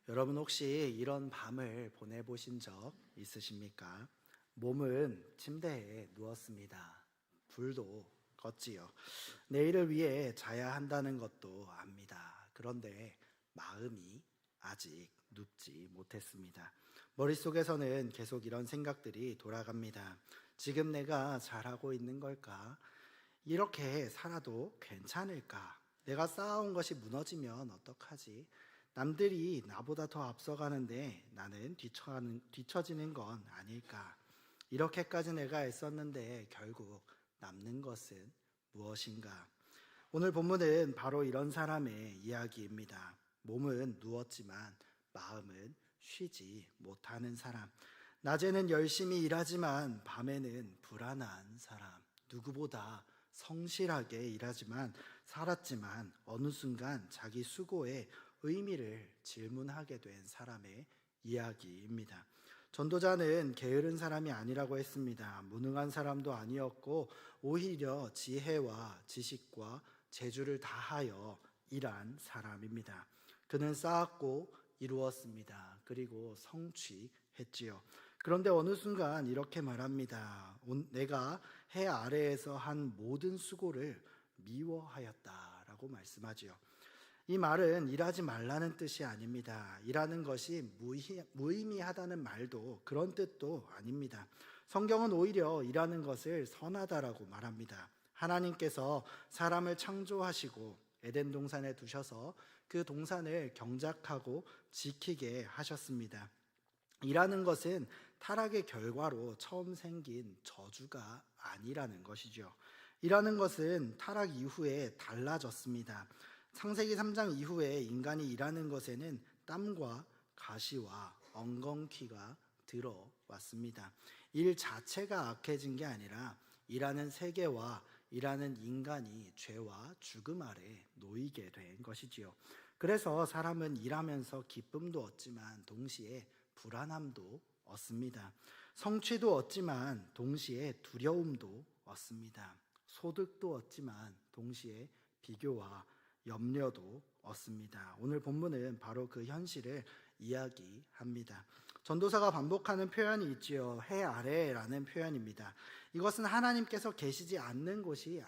여러분 혹시 이런 밤을 보내보신 적 있으십니까? 몸은 침대에 누웠습니다. 불도 껐지요. 내일을 위해 자야 한다는 것도 압니다. 그런데 마음이 아직 눕지 못했습니다. 머릿속에서는 계속 이런 생각들이 돌아갑니다. 지금 내가 잘하고 있는 걸까? 이렇게 살아도 괜찮을까? 내가 쌓아온 것이 무너지면 어떡하지? 남들이 나보다 더 앞서가는데 나는 뒤처지는 건 아닐까? 이렇게까지 내가 애썼는데 결국 남는 것은 무엇인가? 오늘 본문은 바로 이런 사람의 이야기입니다. 몸은 누웠지만 마음은 쉬지 못하는 사람. 낮에는 열심히 일하지만 밤에는 불안한 사람. 누구보다 성실하게 일하지만 살았지만 어느 순간 자기 수고에 의미를 질문하게 된 사람의 이야기입니다. 전도자는 게으른 사람이 아니라고 했습니다. 무능한 사람도 아니었고 오히려 지혜와 지식과 재주를 다하여 일한 사람입니다. 그는 쌓았고 이루었습니다. 그리고 성취했지요. 그런데 어느 순간 이렇게 말합니다. 내가 해 아래에서 한 모든 수고를 미워하였다라고 말씀하지요. 이 말은 일하지 말라는 뜻이 아닙니다. 일하는 것이 무의미하다는 말도 그런 뜻도 아닙니다. 성경은 오히려 일하는 것을 선하다라고 말합니다. 하나님께서 사람을 창조하시고 에덴 동산에 두셔서 그 동산을 경작하고 지키게 하셨습니다. 일하는 것은 타락의 결과로 처음 생긴 저주가 아니라는 것이죠. 일하는 것은 타락 이후에 달라졌습니다. 창세기 3장 이후에 인간이 일하는 것에는 땀과 가시와 엉겅퀴가 들어왔습니다. 일 자체가 악해진 게 아니라 일하는 세계와 일하는 인간이 죄와 죽음 아래 놓이게 된 것이지요. 그래서 사람은 일하면서 기쁨도 얻지만 동시에 불안함도 얻습니다. 성취도 얻지만 동시에 두려움도 얻습니다. 소득도 얻지만 동시에 비교와 염려도 얻습니다. 오늘 본문은 바로 그 현실을 이야기합니다. 전도사가 반복하는 표현이 있지요. 해 아래라는 표현입니다. 이것은 하나님께서 계시지 않는 곳이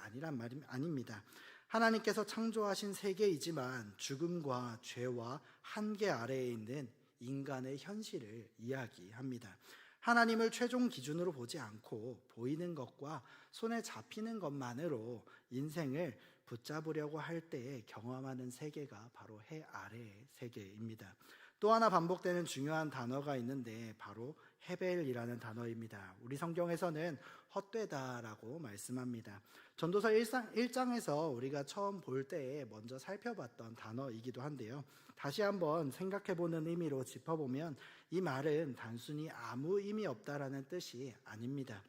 아닙니다. 하나님께서 창조하신 세계이지만 죽음과 죄와 한계 아래에 있는 인간의 현실을 이야기합니다. 하나님을 최종 기준으로 보지 않고 보이는 것과 손에 잡히는 것만으로 인생을 붙잡으려고 할 때에 경험하는 세계가 바로 해 아래의 세계입니다. 또 하나 반복되는 중요한 단어가 있는데 바로 헤벨이라는 단어입니다. 우리 성경에서는 헛되다라고 말씀합니다. 전도서 1장에서 우리가 처음 볼 때에 먼저 살펴봤던 단어이기도 한데요. 다시 한번 생각해보는 의미로 짚어보면 이 말은 단순히 아무 의미 없다라는 뜻이 아닙니다.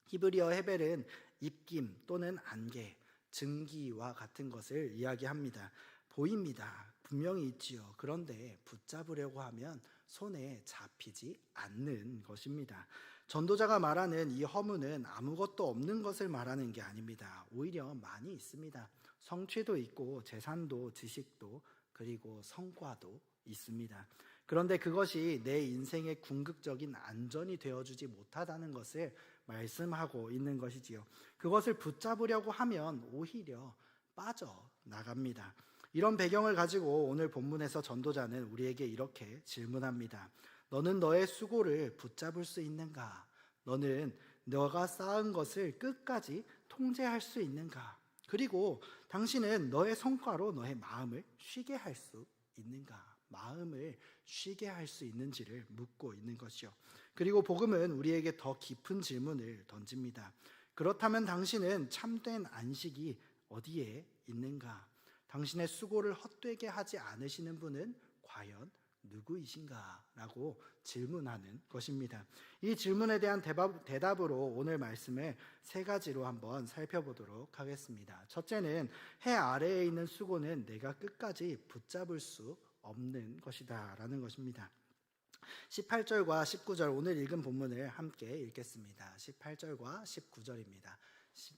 히브리어 헤벨은 입김 또는 안개, 증기와 같은 것을 이야기합니다. 보입니다. 분명히 있지요. 그런데 붙잡으려고 하면 손에 잡히지 않는 것입니다. 전도자가 말하는 이 허무는 아무것도 없는 것을 말하는 게 아닙니다. 오히려 많이 있습니다. 성취도 있고 재산도 지식도 그리고 성과도 있습니다. 그런데 그것이 내 인생의 궁극적인 안전이 되어주지 못하다는 것을 말씀하고 있는 것이지요. 그것을 붙잡으려고 하면 오히려 빠져나갑니다. 이런 배경을 가지고 오늘 본문에서 전도자는 우리에게 이렇게 질문합니다. 너는 너의 수고를 붙잡을 수 있는가? 너는 너가 쌓은 것을 끝까지 통제할 수 있는가? 그리고 당신은 너의 성과로 너의 마음을 쉬게 할 수 있는가? 마음을 쉬게 할 수 있는지를 묻고 있는 것이요. 그리고 복음은 우리에게 더 깊은 질문을 던집니다. 그렇다면 당신은 참된 안식이 어디에 있는가? 당신의 수고를 헛되게 하지 않으시는 분은 과연 누구이신가? 라고 질문하는 것입니다. 이 질문에 대한 대답으로 오늘 말씀을 세 가지로 한번 살펴보도록 하겠습니다. 첫째는 해 아래에 있는 수고는 내가 끝까지 붙잡을 수 없는 것이다 라는 것입니다. 18절과 19절 오늘 읽은 본문을 함께 읽겠습니다. 18절과 19절입니다.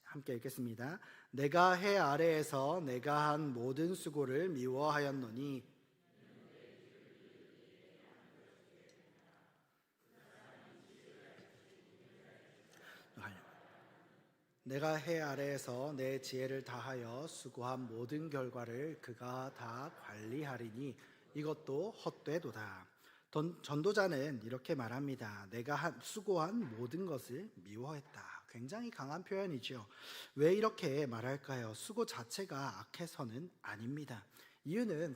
함께 읽겠습니다. 내가 해 아래에서 내가 한 모든 수고를 미워하였노니 내가 해 아래에서 내 지혜를 다하여 수고한 모든 결과를 그가 다 관리하리니 이것도 헛되도다. 전도자는 이렇게 말합니다. 내가 수고한 모든 것을 미워했다. 굉장히 강한 표현이죠. 왜 이렇게 말할까요? 수고 자체가 악해서는 아닙니다. 이유는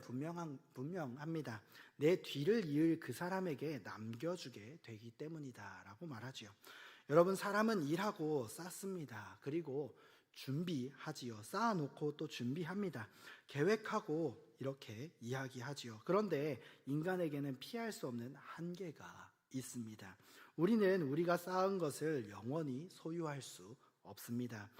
분명합니다. 내 뒤를 이을 그 사람에게 남겨주게 되기 때문이다 라고 말하지요. 여러분, 사람은 일하고 쌓습니다. 그리고 준비하지요. 쌓아놓고 또 준비합니다. 계획하고 이렇게 이야기하지요. 그런데 인간에게는 피할 수 없는 한계가 있습니다. 우리는 우리가 쌓은 것을 영원히 소유할 수 없습니다.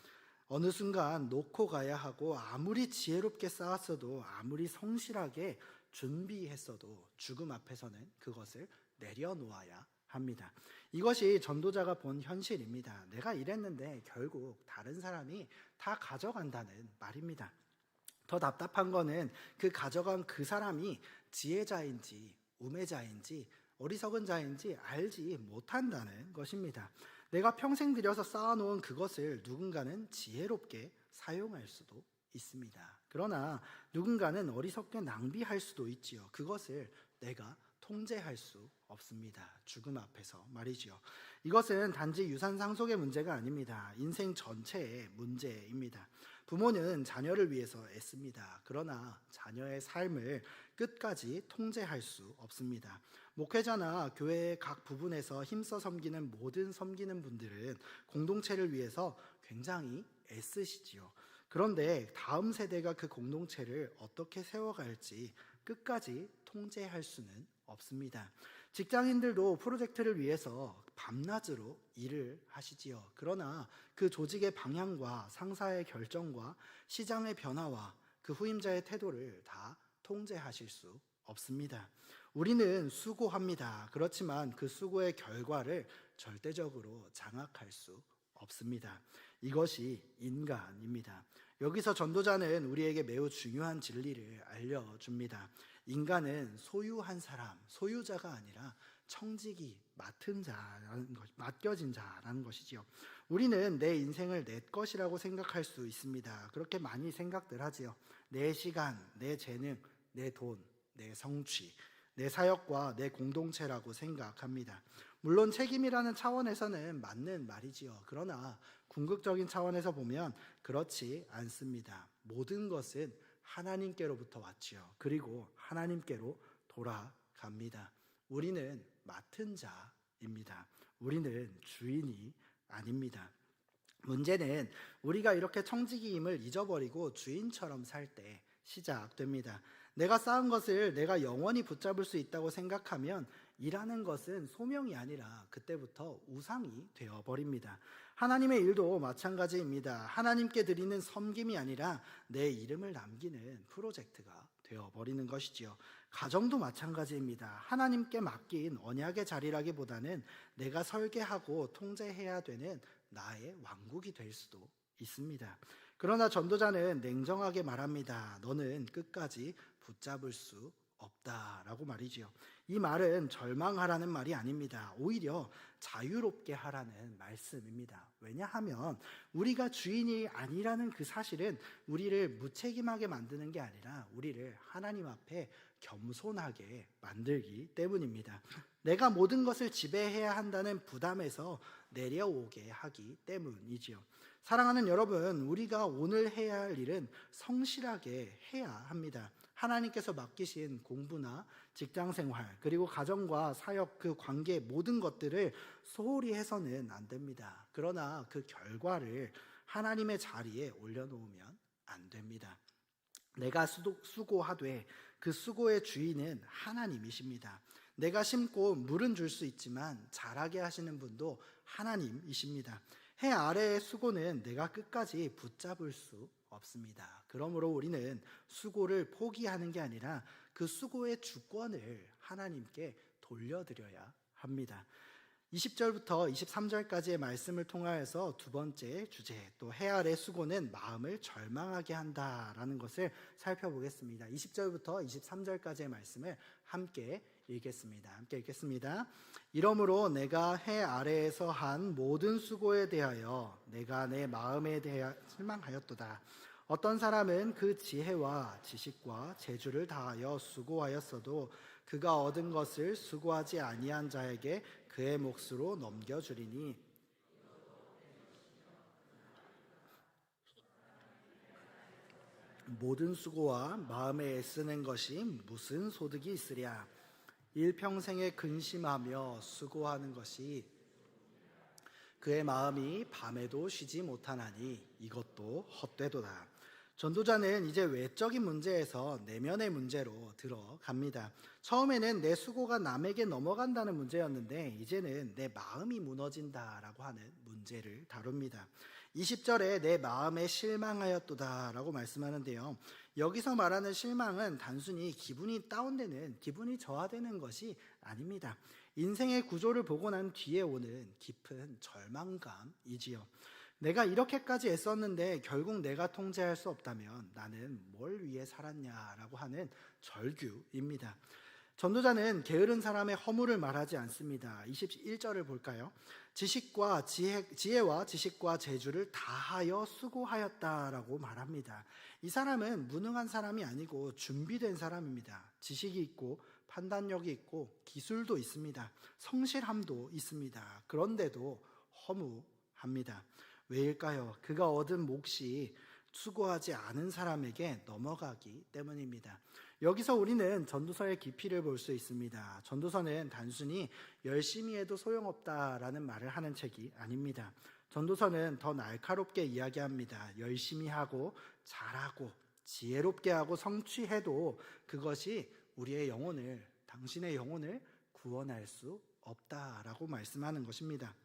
어느 순간 놓고 가야 하고 아무리 지혜롭게 쌓았어도 아무리 성실하게 준비했어도 죽음 앞에서는 그것을 내려놓아야 합니다. 이것이 전도자가 본 현실입니다. 내가 이랬는데 결국 다른 사람이 다 가져간다는 말입니다. 더 답답한 거는 그 가져간 그 사람이 지혜자인지 우매자인지 어리석은 자인지 알지 못한다는 것입니다. 내가 평생 들여서 쌓아놓은 그것을 누군가는 지혜롭게 사용할 수도 있습니다. 그러나 누군가는 어리석게 낭비할 수도 있지요. 그것을 내가 통제할 수 없습니다. 죽음 앞에서 말이지요. 이것은 단지 유산 상속의 문제가 아닙니다. 인생 전체의 문제입니다. 부모는 자녀를 위해서 애씁니다. 그러나 자녀의 삶을 끝까지 통제할 수 없습니다. 목회자나 교회의 각 부분에서 힘써 섬기는 모든 섬기는 분들은 공동체를 위해서 굉장히 애쓰시지요. 그런데 다음 세대가 그 공동체를 어떻게 세워갈지 끝까지 통제할 수는 없습니다. 직장인들도 프로젝트를 위해서 밤낮으로 일을 하시지요. 그러나 그 조직의 방향과 상사의 결정과 시장의 변화와 그 후임자의 태도를 다 통제하실 수 없습니다. 우리는 수고합니다. 그렇지만 그 수고의 결과를 절대적으로 장악할 수 없습니다. 이것이 인간입니다. 여기서 전도자는 우리에게 매우 중요한 진리를 알려줍니다. 인간은 소유한 사람, 소유자가 아니라 청지기, 맡겨진 자라는 것이지요. 우리는 내 인생을 내 것이라고 생각할 수 있습니다. 그렇게 많이 생각들 하지요. 내 시간, 내 재능, 내 돈, 내 성취, 내 사역과 내 공동체라고 생각합니다. 물론 책임이라는 차원에서는 맞는 말이지요. 그러나 궁극적인 차원에서 보면 그렇지 않습니다. 모든 것은 하나님께로부터 왔지요. 그리고 하나님께로 돌아갑니다. 우리는 맡은 자입니다. 우리는 주인이 아닙니다. 문제는 우리가 이렇게 청지기임을 잊어버리고 주인처럼 살 때 시작됩니다. 내가 쌓은 것을 내가 영원히 붙잡을 수 있다고 생각하면 일하는 것은 소명이 아니라 그때부터 우상이 되어버립니다. 하나님의 일도 마찬가지입니다. 하나님께 드리는 섬김이 아니라 내 이름을 남기는 프로젝트가 되어버리는 것이지요. 가정도 마찬가지입니다. 하나님께 맡긴 언약의 자리라기보다는 내가 설계하고 통제해야 되는 나의 왕국이 될 수도 있습니다. 그러나 전도자는 냉정하게 말합니다. 너는 끝까지 붙잡을 수 없다라고 말이지요. 이 말은 절망하라는 말이 아닙니다. 오히려 자유롭게 하라는 말씀입니다. 왜냐하면 우리가 주인이 아니라는 그 사실은 우리를 무책임하게 만드는 게 아니라 우리를 하나님 앞에 겸손하게 만들기 때문입니다. 내가 모든 것을 지배해야 한다는 부담에서 내려오게 하기 때문이지요. 사랑하는 여러분, 우리가 오늘 해야 할 일은 성실하게 해야 합니다. 하나님께서 맡기신 공부나 직장생활 그리고 가정과 사역 그 관계 모든 것들을 소홀히 해서는 안 됩니다. 그러나 그 결과를 하나님의 자리에 올려놓으면 안 됩니다. 내가 수고하되 그 수고의 주인은 하나님이십니다. 내가 심고 물은 줄 수 있지만 자라게 하시는 분도 하나님이십니다. 해 아래의 수고는 내가 끝까지 붙잡을 수 없습니다. 그러므로 우리는 수고를 포기하는 게 아니라 그 수고의 주권을 하나님께 돌려드려야 합니다. 20절부터 23절까지의 말씀을 통하여서 두 번째 주제, 또 해 아래 수고는 마음을 절망하게 한다라는 것을 살펴보겠습니다. 20절부터 23절까지의 말씀을 함께 읽겠습니다. 이러므로 내가 해 아래에서 한 모든 수고에 대하여 내가 내 마음에 대하여 실망하였도다. 어떤 사람은 그 지혜와 지식과 재주를 다하여 수고하였어도 그가 얻은 것을 수고하지 아니한 자에게 그의 몫으로 넘겨주리니 모든 수고와 마음에 애쓰는 것이 무슨 소득이 있으랴. 일평생에 근심하며 수고하는 것이 그의 마음이 밤에도 쉬지 못하나니 이것도 헛되도다. 전도자는 이제 외적인 문제에서 내면의 문제로 들어갑니다. 처음에는 내 수고가 남에게 넘어간다는 문제였는데 이제는 내 마음이 무너진다라고 하는 문제를 다룹니다. 20절에 내 마음에 실망하였도다 라고 말씀하는데요. 여기서 말하는 실망은 단순히 기분이 다운되는, 기분이 저하되는 것이 아닙니다. 인생의 구조를 보고 난 뒤에 오는 깊은 절망감이지요. 내가 이렇게까지 애썼는데 결국 내가 통제할 수 없다면 나는 뭘 위해 살았냐라고 하는 절규입니다. 전도자는 게으른 사람의 허물을 말하지 않습니다. 21절을 볼까요? 지혜와 지식과 재주를 다하여 수고하였다라고 말합니다. 이 사람은 무능한 사람이 아니고 준비된 사람입니다. 지식이 있고 판단력이 있고 기술도 있습니다. 성실함도 있습니다. 그런데도 허무합니다. 왜일까요? 그가 얻은 몫이 수고하지 않은 사람에게 넘어가기 때문입니다. 여기서 우리는 전도서의 깊이를 볼 수 있습니다. 전도서는 단순히 열심히 해도 소용없다라는 말을 하는 책이 아닙니다. 전도서는 더 날카롭게 이야기합니다. 열심히 하고 잘하고 지혜롭게 하고 성취해도 그것이 우리의 영혼을, 당신의 영혼을 구원할 수 없다라고 말씀하는 것입니다.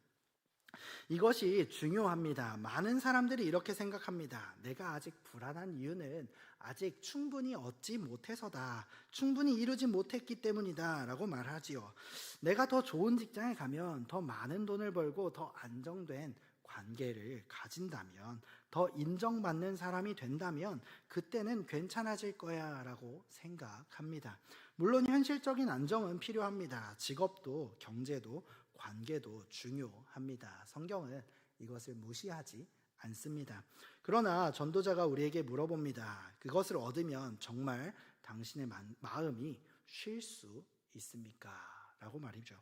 이것이 중요합니다. 많은 사람들이 이렇게 생각합니다. 내가 아직 불안한 이유는 아직 충분히 얻지 못해서다. 충분히 이루지 못했기 때문이다 라고 말하지요. 내가 더 좋은 직장에 가면 더 많은 돈을 벌고 더 안정된 관계를 가진다면, 더 인정받는 사람이 된다면 그때는 괜찮아질 거야 라고 생각합니다. 물론 현실적인 안정은 필요합니다. 직업도 경제도 관계도 중요합니다. 성경은 이것을 무시하지 않습니다. 그러나 전도자가 우리에게 물어봅니다. 그것을 얻으면 정말 당신의 마음이 쉴 수 있습니까? 라고 말이죠.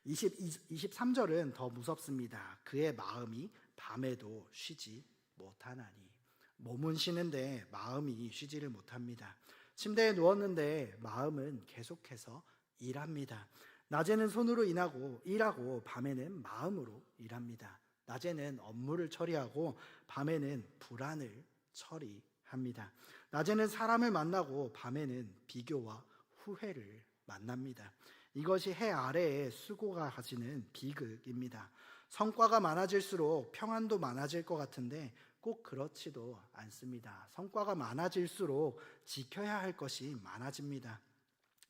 23절은 더 무섭습니다. 그의 마음이 밤에도 쉬지 못하나니. 몸은 쉬는데 마음이 쉬지를 못합니다. 침대에 누웠는데 마음은 계속해서 일합니다. 낮에는 손으로 일하고 밤에는 마음으로 일합니다. 낮에는 업무를 처리하고 밤에는 불안을 처리합니다. 낮에는 사람을 만나고 밤에는 비교와 후회를 만납니다. 이것이 해 아래에 수고가 가지는 비극입니다. 성과가 많아질수록 평안도 많아질 것 같은데 꼭 그렇지도 않습니다. 성과가 많아질수록 지켜야 할 것이 많아집니다.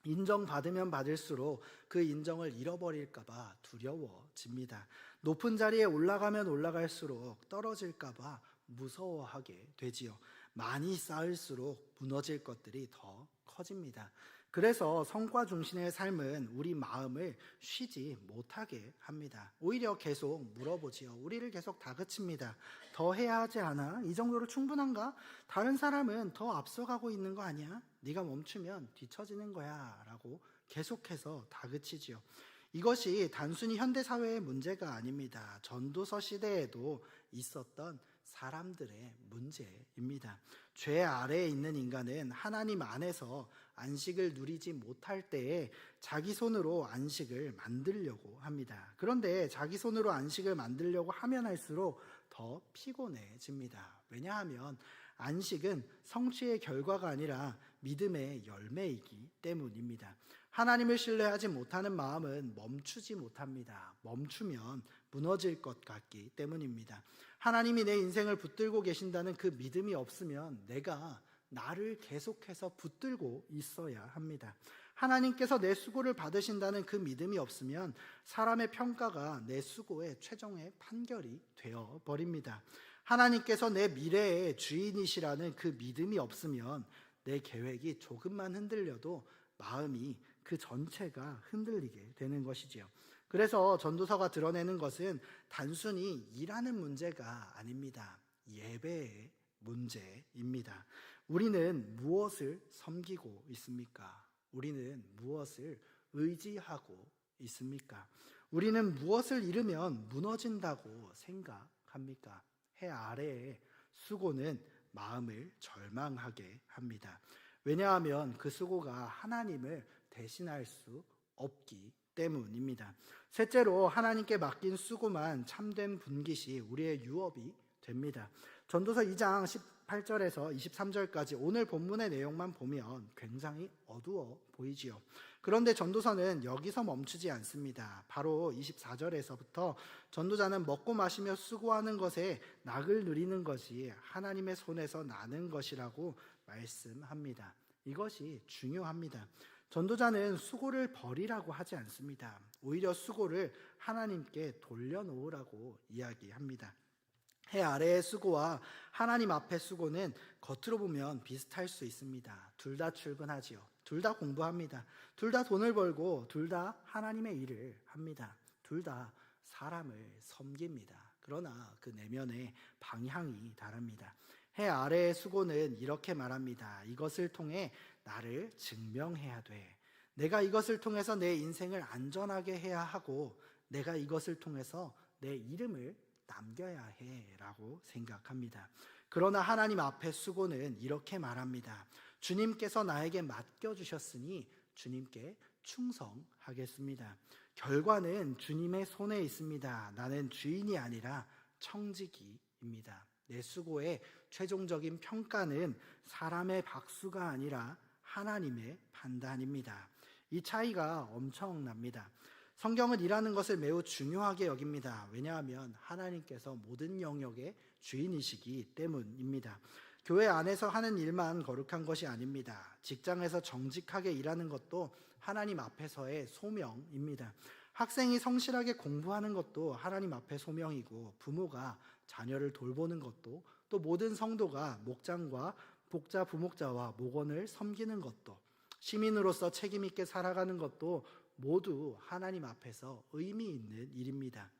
인정받으면 받을수록 그 인정을 잃어버릴까봐 두려워집니다. 높은 자리에 올라가면 올라갈수록 떨어질까봐 무서워하게 되지요. 많이 쌓을수록 무너질 것들이 더 커집니다. 그래서 성과 중심의 삶은 우리 마음을 쉬지 못하게 합니다. 오히려 계속 물어보지요. 우리를 계속 다그칩니다. 더 해야 하지 않아? 이 정도로 충분한가? 다른 사람은 더 앞서가고 있는 거 아니야? 네가 멈추면 뒤처지는 거야 라고 계속해서 다그치지요. 이것이 단순히 현대사회의 문제가 아닙니다. 전도서 시대에도 있었던 사람들의 문제입니다. 죄 아래에 있는 인간은 하나님 안에서 안식을 누리지 못할 때에 자기 손으로 안식을 만들려고 합니다. 그런데 자기 손으로 안식을 만들려고 하면 할수록 더 피곤해집니다. 왜냐하면 안식은 성취의 결과가 아니라 믿음의 열매이기 때문입니다. 하나님을 신뢰하지 못하는 마음은 멈추지 못합니다. 멈추면 무너질 것 같기 때문입니다. 하나님이 내 인생을 붙들고 계신다는 그 믿음이 없으면 내가 나를 계속해서 붙들고 있어야 합니다. 하나님께서 내 수고를 받으신다는 그 믿음이 없으면 사람의 평가가 내 수고의 최종의 판결이 되어 버립니다. 하나님께서 내 미래의 주인이시라는 그 믿음이 없으면 내 계획이 조금만 흔들려도 마음이 그 전체가 흔들리게 되는 것이지요. 그래서 전도서가 드러내는 것은 단순히 일하는 문제가 아닙니다. 예배의 문제입니다. 우리는 무엇을 섬기고 있습니까? 우리는 무엇을 의지하고 있습니까? 우리는 무엇을 잃으면 무너진다고 생각합니까? 해 아래의 수고는 마음을 절망하게 합니다. 왜냐하면 그 수고가 하나님을 대신할 수 없기 때문입니다. 셋째로 하나님께 맡긴 수고만 참된 분깃이 우리의 유업이 됩니다. 전도서 2장 18절에서 23절까지 오늘 본문의 내용만 보면 굉장히 어두워 보이지요. 그런데 전도서는 여기서 멈추지 않습니다. 바로 24절에서부터 전도자는 먹고 마시며 수고하는 것에 낙을 누리는 것이 하나님의 손에서 나는 것이라고 말씀합니다. 이것이 중요합니다. 전도자는 수고를 버리라고 하지 않습니다. 오히려 수고를 하나님께 돌려놓으라고 이야기합니다. 해 아래의 수고와 하나님 앞의 수고는 겉으로 보면 비슷할 수 있습니다. 둘 다 출근하지요. 둘 다 공부합니다. 둘 다 돈을 벌고 둘 다 하나님의 일을 합니다. 둘 다 사람을 섬깁니다. 그러나 그 내면의 방향이 다릅니다. 해 아래의 수고는 이렇게 말합니다. 이것을 통해 나를 증명해야 돼. 내가 이것을 통해서 내 인생을 안전하게 해야 하고 내가 이것을 통해서 내 이름을 남겨야 해라고 생각합니다. 그러나 하나님 앞에 수고는 이렇게 말합니다. 주님께서 나에게 맡겨주셨으니 주님께 충성하겠습니다. 결과는 주님의 손에 있습니다. 나는 주인이 아니라 청지기입니다. 내 수고의 최종적인 평가는 사람의 박수가 아니라 하나님의 판단입니다. 이 차이가 엄청납니다. 성경은 일하는 것을 매우 중요하게 여깁니다. 왜냐하면 하나님께서 모든 영역의 주인이시기 때문입니다. 교회 안에서 하는 일만 거룩한 것이 아닙니다. 직장에서 정직하게 일하는 것도 하나님 앞에서의 소명입니다. 학생이 성실하게 공부하는 것도 하나님 앞에 소명이고 부모가 자녀를 돌보는 것도 또 모든 성도가 목장과 복자, 부목자와 목원을 섬기는 것도 시민으로서 책임 있게 살아가는 것도 모두 하나님 앞에서 의미 있는 일입니다.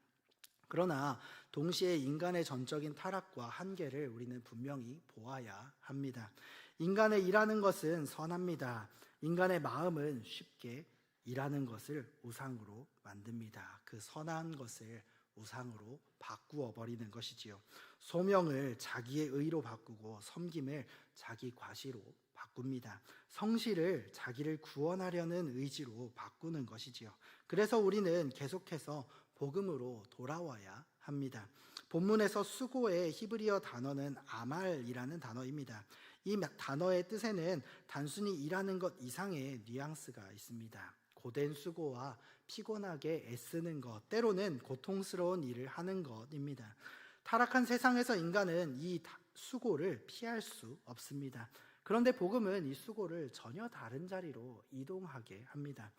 그러나 동시에 인간의 전적인 타락과 한계를 우리는 분명히 보아야 합니다. 인간의 일하는 것은 선합니다. 인간의 마음은 쉽게 일하는 것을 우상으로 만듭니다. 그 선한 것을 우상으로 바꾸어 버리는 것이지요. 소명을 자기의 의로 바꾸고 섬김을 자기 과시로 바꿉니다. 성실을 자기를 구원하려는 의지로 바꾸는 것이지요. 그래서 우리는 계속해서 복음으로 돌아와야 합니다. 본문에서 수고의 히브리어 단어는 아말이라는 단어입니다. 이 단어의 뜻에는 단순히 일하는 것 이상의 뉘앙스가 있습니다. 고된 수고와 피곤하게 애쓰는 것, 때로는 고통스러운 일을 하는 것입니다. 타락한 세상에서 인간은 이 수고를 피할 수 없습니다. 그런데 복음은 이 수고를 전혀 다른 자리로 이동하게 합니다.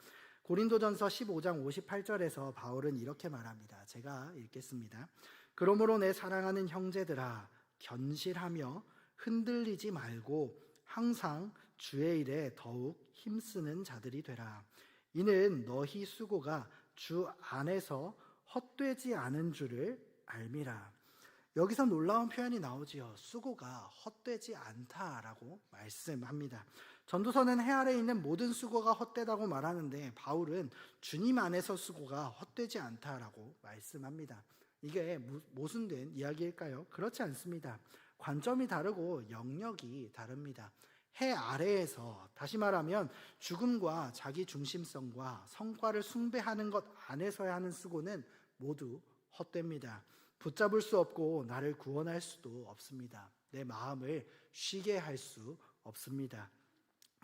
고린도전서 15장 58절에서 바울은 이렇게 말합니다. 제가 읽겠습니다. 그러므로 내 사랑하는 형제들아, 견실하며 흔들리지 말고 항상 주의 일에 더욱 힘쓰는 자들이 되라. 이는 너희 수고가 주 안에서 헛되지 않은 줄을 알미라. 여기서 놀라운 표현이 나오지요. 수고가 헛되지 않다라고 말씀합니다. 전도서는 해 아래에 있는 모든 수고가 헛되다고 말하는데 바울은 주님 안에서 수고가 헛되지 않다라고 말씀합니다. 이게 모순된 이야기일까요? 그렇지 않습니다. 관점이 다르고 영역이 다릅니다. 해 아래에서, 다시 말하면 죽음과 자기 중심성과 성과를 숭배하는 것 안에서야 하는 수고는 모두 헛됩니다. 붙잡을 수 없고 나를 구원할 수도 없습니다. 내 마음을 쉬게 할 수 없습니다.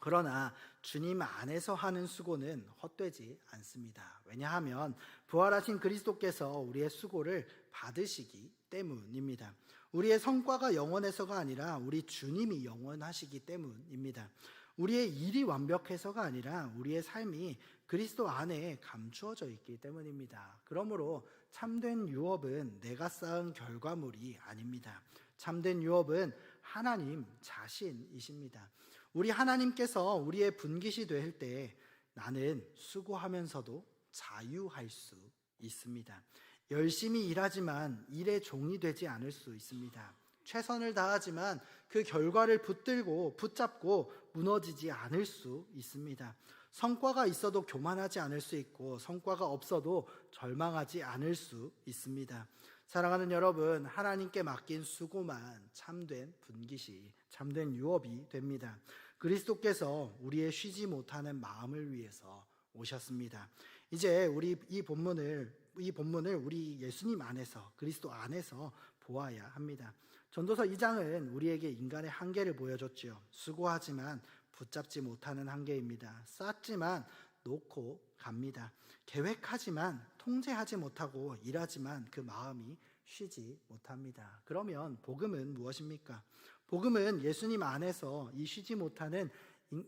그러나 주님 안에서 하는 수고는 헛되지 않습니다. 왜냐하면 부활하신 그리스도께서 우리의 수고를 받으시기 때문입니다. 우리의 성과가 영원해서가 아니라 우리 주님이 영원하시기 때문입니다. 우리의 일이 완벽해서가 아니라 우리의 삶이 그리스도 안에 감추어져 있기 때문입니다. 그러므로 참된 유업은 내가 쌓은 결과물이 아닙니다. 참된 유업은 하나님 자신이십니다. 우리 하나님께서 우리의 분깃이 될 때 나는 수고하면서도 자유할 수 있습니다. 열심히 일하지만 일의 종이 되지 않을 수 있습니다. 최선을 다하지만 그 결과를 붙잡고 무너지지 않을 수 있습니다. 성과가 있어도 교만하지 않을 수 있고 성과가 없어도 절망하지 않을 수 있습니다. 사랑하는 여러분, 하나님께 맡긴 수고만 참된 분깃이, 참된 유업이 됩니다. 그리스도께서 우리의 쉬지 못하는 마음을 위해서 오셨습니다. 이제 우리 이 본문을 우리 예수님 안에서, 그리스도 안에서 보아야 합니다. 전도서 2장은 우리에게 인간의 한계를 보여줬죠. 수고하지만 붙잡지 못하는 한계입니다. 쌓지만 놓고 갑니다. 계획하지만 통제하지 못하고 일하지만 그 마음이 쉬지 못합니다. 그러면 복음은 무엇입니까? 복음은 예수님 안에서 이 쉬지 못하는,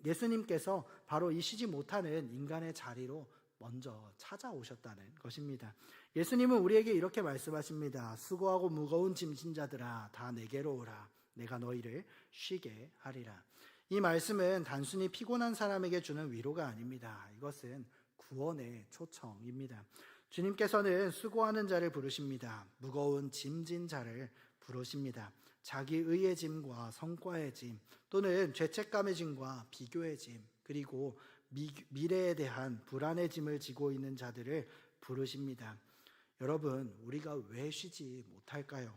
예수님께서 바로 이 쉬지 못하는 인간의 자리로 먼저 찾아오셨다는 것입니다. 예수님은 우리에게 이렇게 말씀하십니다. 수고하고 무거운 짐진 자들아 다 내게로 오라. 내가 너희를 쉬게 하리라. 이 말씀은 단순히 피곤한 사람에게 주는 위로가 아닙니다. 이것은 구원의 초청입니다. 주님께서는 수고하는 자를 부르십니다. 무거운 짐진 자를 부르십니다. 자기 의의 짐과 성과의 짐, 또는 죄책감의 짐과 비교의 짐, 그리고 미래에 대한 불안의 짐을 지고 있는 자들을 부르십니다. 여러분, 우리가 왜 쉬지 못할까요?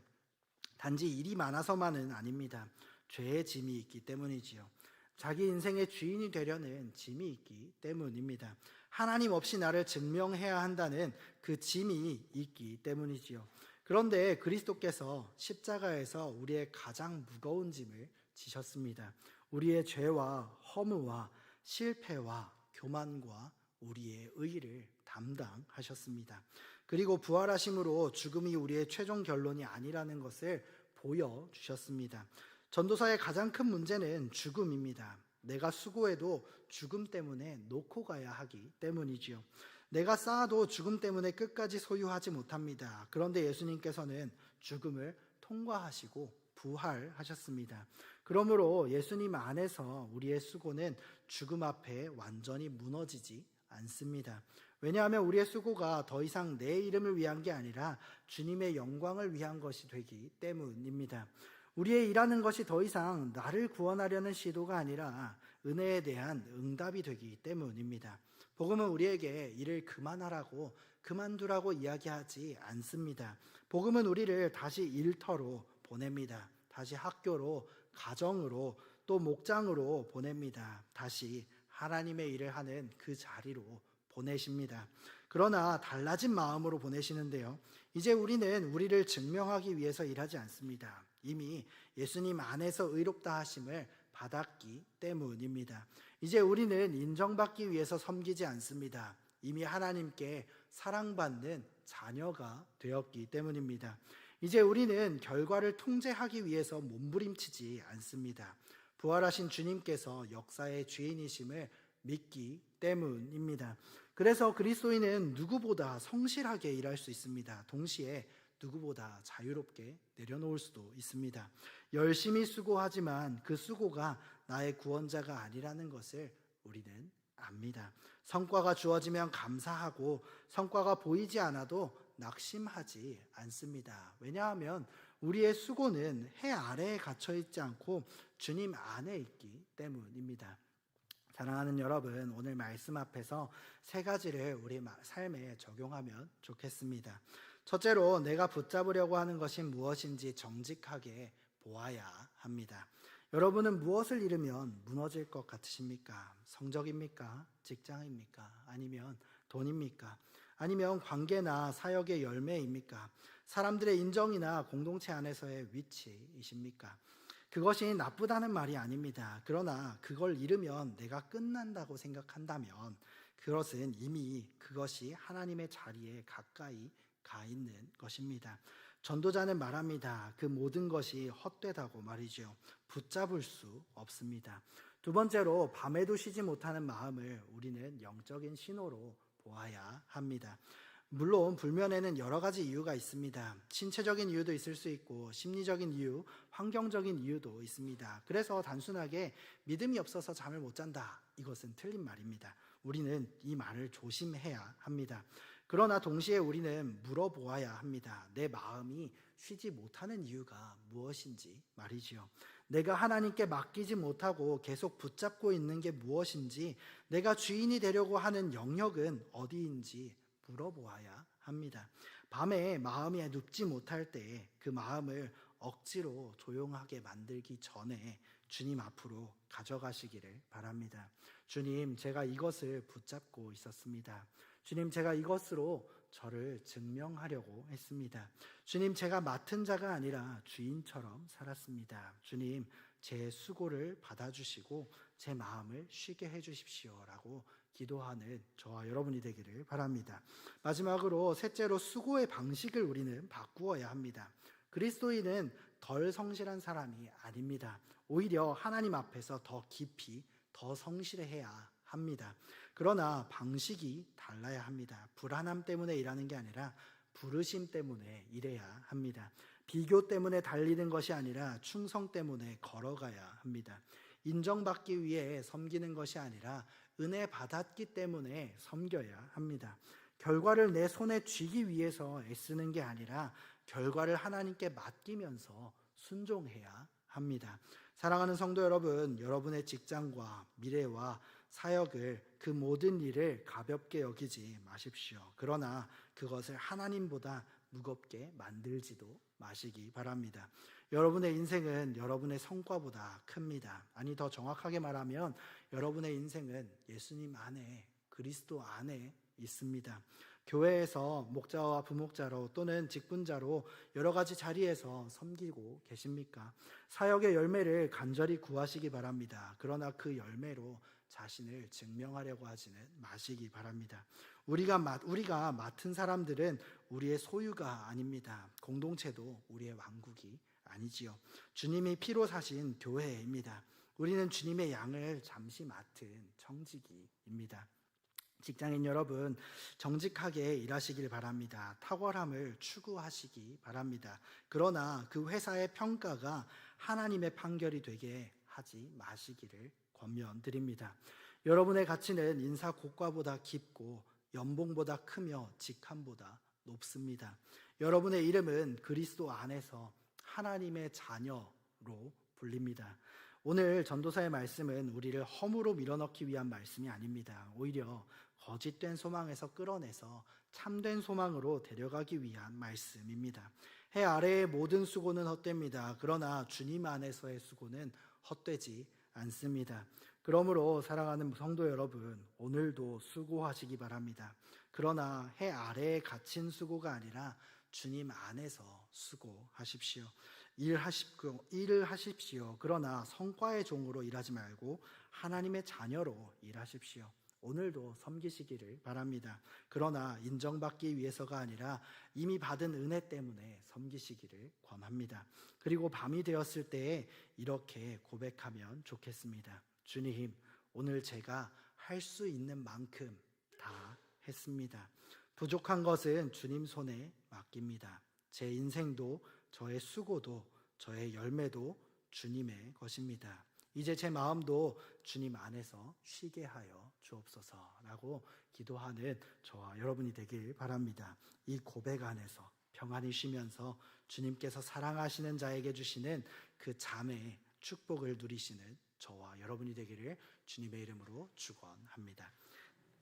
단지 일이 많아서만은 아닙니다. 죄의 짐이 있기 때문이지요. 자기 인생의 주인이 되려는 짐이 있기 때문입니다. 하나님 없이 나를 증명해야 한다는 그 짐이 있기 때문이지요. 그런데 그리스도께서 십자가에서 우리의 가장 무거운 짐을 지셨습니다. 우리의 죄와 허무와 실패와 교만과 우리의 의를 담당하셨습니다. 그리고 부활하심으로 죽음이 우리의 최종 결론이 아니라는 것을 보여주셨습니다. 전도서의 가장 큰 문제는 죽음입니다. 내가 수고해도 죽음 때문에 놓고 가야 하기 때문이지요. 내가 쌓아도 죽음 때문에 끝까지 소유하지 못합니다. 그런데 예수님께서는 죽음을 통과하시고 부활하셨습니다. 그러므로 예수님 안에서 우리의 수고는 죽음 앞에 완전히 무너지지 않습니다. 왜냐하면 우리의 수고가 더 이상 내 이름을 위한 게 아니라 주님의 영광을 위한 것이 되기 때문입니다. 우리의 일하는 것이 더 이상 나를 구원하려는 시도가 아니라 은혜에 대한 응답이 되기 때문입니다. 복음은 우리에게 일을 그만하라고, 그만두라고 이야기하지 않습니다. 복음은 우리를 다시 일터로 보냅니다. 다시 학교로, 가정으로, 또 목장으로 보냅니다. 다시 하나님의 일을 하는 그 자리로 보내십니다. 그러나 달라진 마음으로 보내시는데요. 이제 우리는 우리를 증명하기 위해서 일하지 않습니다. 이미 예수님 안에서 의롭다 하심을 받았기 때문입니다. 이제 우리는 인정받기 위해서 섬기지 않습니다. 이미 하나님께 사랑받는 자녀가 되었기 때문입니다. 이제 우리는 결과를 통제하기 위해서 몸부림치지 않습니다. 부활하신 주님께서 역사의 주인이심을 믿기 때문입니다. 그래서 그리스도인은 누구보다 성실하게 일할 수 있습니다. 동시에 누구보다 자유롭게 내려놓을 수도 있습니다. 열심히 수고하지만 그 수고가 나의 구원자가 아니라는 것을 우리는 압니다. 성과가 주어지면 감사하고 성과가 보이지 않아도 낙심하지 않습니다. 왜냐하면 우리의 수고는 해 아래에 갇혀 있지 않고 주님 안에 있기 때문입니다. 사랑하는 여러분, 오늘 말씀 앞에서 세 가지를 우리 삶에 적용하면 좋겠습니다. 첫째로, 내가 붙잡으려고 하는 것이 무엇인지 정직하게 보아야 합니다. 여러분은 무엇을 잃으면 무너질 것 같으십니까? 성적입니까? 직장입니까? 아니면 돈입니까? 아니면 관계나 사역의 열매입니까? 사람들의 인정이나 공동체 안에서의 위치이십니까? 그것이 나쁘다는 말이 아닙니다. 그러나 그걸 잃으면 내가 끝난다고 생각한다면 그것은 이미 그것이 하나님의 자리에 가까이 가 있는 것입니다. 전도자는 말합니다. 그 모든 것이 헛되다고 말이죠. 붙잡을 수 없습니다. 두 번째로 밤에도 쉬지 못하는 마음을 우리는 영적인 신호로 보아야 합니다. 물론 불면에는 여러 가지 이유가 있습니다. 신체적인 이유도 있을 수 있고 심리적인 이유, 환경적인 이유도 있습니다. 그래서 단순하게 믿음이 없어서 잠을 못 잔다, 이것은 틀린 말입니다. 우리는 이 말을 조심해야 합니다. 그러나 동시에 우리는 물어보아야 합니다. 내 마음이 쉬지 못하는 이유가 무엇인지 말이지요. 내가 하나님께 맡기지 못하고 계속 붙잡고 있는 게 무엇인지, 내가 주인이 되려고 하는 영역은 어디인지 물어보아야 합니다. 밤에 마음이 눕지 못할 때 그 마음을 억지로 조용하게 만들기 전에 주님 앞으로 가져가시기를 바랍니다. 주님, 제가 이것을 붙잡고 있었습니다. 주님, 제가 이것으로 저를 증명하려고 했습니다. 주님, 제가 맡은 자가 아니라 주인처럼 살았습니다. 주님, 제 수고를 받아주시고 제 마음을 쉬게 해주십시오라고 기도하는 저와 여러분이 되기를 바랍니다. 마지막으로 셋째로 수고의 방식을 우리는 바꾸어야 합니다. 그리스도인은 덜 성실한 사람이 아닙니다. 오히려 하나님 앞에서 더 깊이 더 성실해야 합니다. 그러나 방식이 달라야 합니다. 불안함 때문에 일하는 게 아니라 부르심 때문에 일해야 합니다. 비교 때문에 달리는 것이 아니라 충성 때문에 걸어가야 합니다. 인정받기 위해 섬기는 것이 아니라 은혜 받았기 때문에 섬겨야 합니다. 결과를 내 손에 쥐기 위해서 애쓰는 게 아니라 결과를 하나님께 맡기면서 순종해야 합니다. 사랑하는 성도 여러분, 여러분의 직장과 미래와 사역을, 그 모든 일을 가볍게 여기지 마십시오. 그러나 그것을 하나님보다 무겁게 만들지도 마시기 바랍니다. 여러분의 인생은 여러분의 성과보다 큽니다. 아니, 더 정확하게 말하면 여러분의 인생은 예수님 안에, 그리스도 안에 있습니다. 교회에서 목자와 부목자로 또는 직분자로 여러 가지 자리에서 섬기고 계십니까? 사역의 열매를 간절히 구하시기 바랍니다. 그러나 그 열매로 자신을 증명하려고 하지는 마시기 바랍니다. 우리가 맡은 사람들은 우리의 소유가 아닙니다. 공동체도 우리의 왕국이 아니지요. 주님이 피로 사신 교회입니다. 우리는 주님의 양을 잠시 맡은 청지기입니다. 직장인 여러분, 정직하게 일하시길 바랍니다. 탁월함을 추구하시기 바랍니다. 그러나 그 회사의 평가가 하나님의 판결이 되게 하지 마시기를 권면드립니다. 여러분의 가치는 인사 고과보다 깊고 연봉보다 크며 직함보다 높습니다. 여러분의 이름은 그리스도 안에서 하나님의 자녀로 불립니다. 오늘 전도사의 말씀은 우리를 허무로 밀어넣기 위한 말씀이 아닙니다. 오히려 거짓된 소망에서 끌어내서 참된 소망으로 데려가기 위한 말씀입니다. 해 아래의 모든 수고는 헛됩니다. 그러나 주님 안에서의 수고는 헛되지 않습니다. 그러므로 사랑하는 성도 여러분, 오늘도 수고하시기 바랍니다. 그러나 해 아래에 갇힌 수고가 아니라 주님 안에서 수고하십시오. 일을 하십시오. 그러나 성과의 종으로 일하지 말고 하나님의 자녀로 일하십시오. 오늘도 섬기시기를 바랍니다. 그러나 인정받기 위해서가 아니라 이미 받은 은혜 때문에 섬기시기를 권합니다. 그리고 밤이 되었을 때에 이렇게 고백하면 좋겠습니다. 주님, 오늘 제가 할 수 있는 만큼 다 했습니다. 부족한 것은 주님 손에 맡깁니다. 제 인생도, 저의 수고도, 저의 열매도 주님의 것입니다. 이제 제 마음도 주님 안에서 쉬게 하여 주옵소서라고 기도하는 저와 여러분이 되길 바랍니다. 이 고백 안에서 평안히 쉬면서 주님께서 사랑하시는 자에게 주시는 그 잠의 축복을 누리시는 저와 여러분이 되기를 주님의 이름으로 축원합니다.